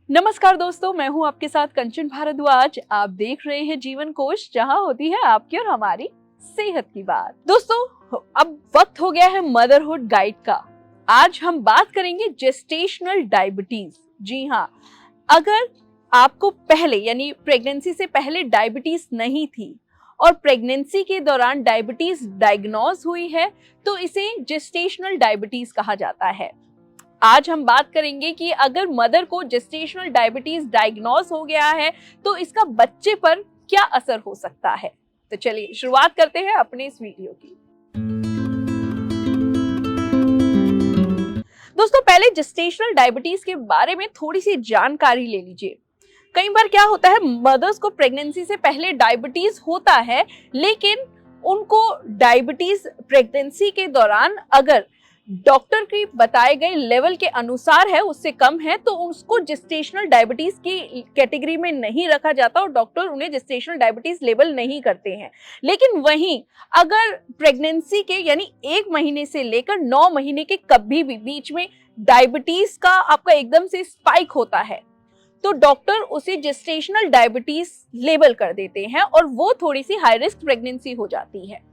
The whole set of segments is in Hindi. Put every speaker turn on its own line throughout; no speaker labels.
नमस्कार दोस्तों, मैं हूं आपके साथ कंचन भारद्वाज। आप देख रहे हैं जीवन कोश, जहां होती है आपकी और हमारी सेहत की बात। दोस्तों, अब वक्त हो गया है मदरहुड गाइड का। आज हम बात करेंगे जेस्टेशनल डायबिटीज। जी हाँ, अगर आपको पहले यानी प्रेगनेंसी से पहले डायबिटीज नहीं थी और प्रेगनेंसी के दौरान डायबिटीज डायग्नोज हुई है, तो इसे जेस्टेशनल डायबिटीज कहा जाता है। आज हम बात करेंगे कि अगर मदर को जेस्टेशनल डायबिटीज डायग्नोज हो गया है तो इसका बच्चे पर क्या असर हो सकता है। तो चलिए शुरुआत करते हैं अपने इस वीडियो की। दोस्तों, पहले जेस्टेशनल डायबिटीज के बारे में थोड़ी सी जानकारी ले लीजिए। कई बार क्या होता है, मदर्स को प्रेगनेंसी से पहले डायबिटीज होता है, लेकिन उनको डायबिटीज प्रेगनेंसी के दौरान अगर डॉक्टर की बताए गए लेवल के अनुसार है, उससे कम है, तो उसको जेस्टेशनल डायबिटीज की कैटेगरी में नहीं रखा जाता और डॉक्टर उन्हें जेस्टेशनल डायबिटीज लेबल नहीं करते हैं। लेकिन वहीं अगर प्रेगनेंसी के यानी 1 महीने से लेकर 9 महीने के कभी भी बीच में डायबिटीज का आपका एकदम से स्पाइक होता है, तो डॉक्टर उसे जेस्टेशनल डायबिटीज लेबल कर देते हैं और वो थोड़ी सी हाई रिस्क प्रेगनेंसी हो जाती है।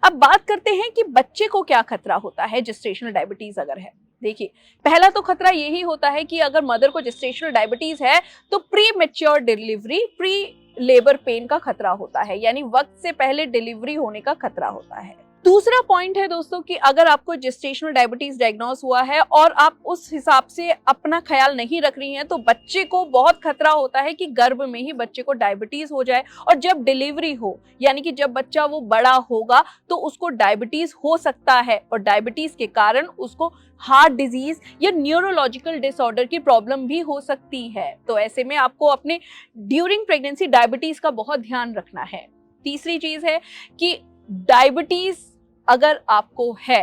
अब बात करते हैं कि बच्चे को क्या खतरा होता है जेस्टेशनल डायबिटीज अगर है। देखिए, पहला तो खतरा यही होता है कि अगर मदर को जेस्टेशनल डायबिटीज है तो pre mature delivery, pre labour pain का खतरा होता है, यानी वक्त से पहले डिलीवरी होने का खतरा होता है। दूसरा पॉइंट है दोस्तों कि अगर आपको जेस्टेशनल डायबिटीज डायग्नोज हुआ है और आप उस हिसाब से अपना ख्याल नहीं रख रही हैं, तो बच्चे को बहुत खतरा होता है कि गर्भ में ही बच्चे को डायबिटीज हो जाए और जब डिलीवरी हो, यानी कि जब बच्चा वो बड़ा होगा, तो उसको डायबिटीज हो सकता है और डायबिटीज के कारण उसको हार्ट डिजीज या न्यूरोलॉजिकल डिसऑर्डर की प्रॉब्लम भी हो सकती है। तो ऐसे में आपको अपने ड्यूरिंग प्रेगनेंसी डायबिटीज का बहुत ध्यान रखना है। तीसरी चीज है कि डायबिटीज अगर आपको है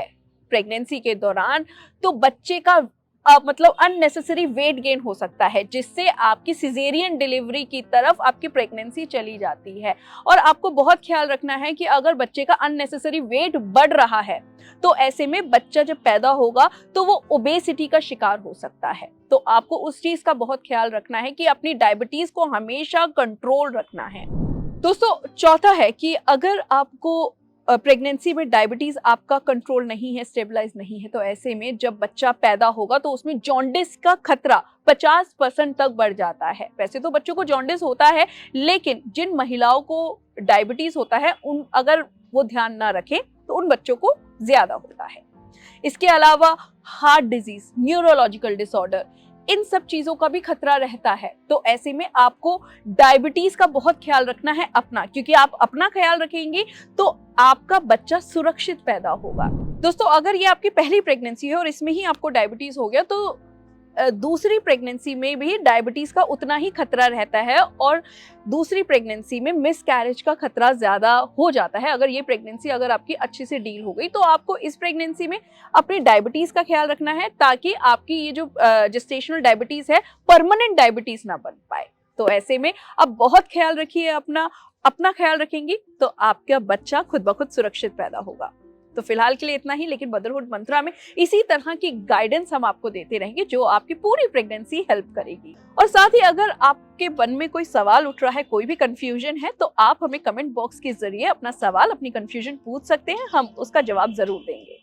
प्रेगनेंसी के दौरान, तो बच्चे का मतलब अननेसेसरी वेट गेन हो सकता है, जिससे आपकी सिजेरियन डिलीवरी की तरफ आपकी प्रेगनेंसी चली जाती है। और आपको बहुत ख्याल रखना है कि अगर बच्चे का अननेसेसरी वेट बढ़ रहा है, तो ऐसे में बच्चा जब पैदा होगा तो वो ओबेसिटी का शिकार हो सकता है। तो आपको उस चीज का बहुत ख्याल रखना है कि अपनी डायबिटीज को हमेशा कंट्रोल रखना है। दोस्तों, चौथा है कि अगर आपको प्रेगनेंसी में डायबिटीज आपका कंट्रोल नहीं है, स्टेबलाइज नहीं है, तो ऐसे में जब बच्चा पैदा होगा तो उसमें जॉन्डिस का खतरा 50% तक बढ़ जाता है। वैसे तो बच्चों को जॉन्डिस होता है, लेकिन जिन महिलाओं को डायबिटीज होता है उन अगर वो ध्यान ना रखें तो उन बच्चों को ज्यादा होता है। इसके अलावा हार्ट डिजीज, न्यूरोलॉजिकल डिसऑर्डर, इन सब चीजों का भी खतरा रहता है। तो ऐसे में आपको डायबिटीज का बहुत ख्याल रखना है अपना, क्योंकि आप अपना ख्याल रखेंगे तो आपका बच्चा सुरक्षित पैदा होगा। दोस्तों, अगर ये आपकी पहली प्रेगनेंसी है और इसमें ही आपको डायबिटीज हो गया, तो दूसरी प्रेगनेंसी में भी डायबिटीज का उतना ही खतरा रहता है और दूसरी प्रेगनेंसी में मिसकैरेज का खतरा ज्यादा हो जाता है। अगर ये प्रेगनेंसी अगर आपकी अच्छे से डील हो गई, तो आपको इस प्रेगनेंसी में अपने डायबिटीज का ख्याल रखना है, ताकि आपकी ये जो जेस्टेशनल डायबिटीज है परमानेंट डायबिटीज ना बन पाए। तो ऐसे में अब बहुत ख्याल रखिए, अपना ख्याल रखेंगी तो आपका बच्चा खुद ब खुद सुरक्षित पैदा होगा। तो फिलहाल के लिए इतना ही, लेकिन मदरहुड मंत्रा में इसी तरह की गाइडेंस हम आपको देते रहेंगे जो आपकी पूरी प्रेगनेंसी हेल्प करेगी। और साथ ही अगर आपके मन में कोई सवाल उठ रहा है, कोई भी कंफ्यूजन है, तो आप हमें कमेंट बॉक्स के जरिए अपना सवाल, अपनी कंफ्यूजन पूछ सकते हैं, हम उसका जवाब जरूर देंगे।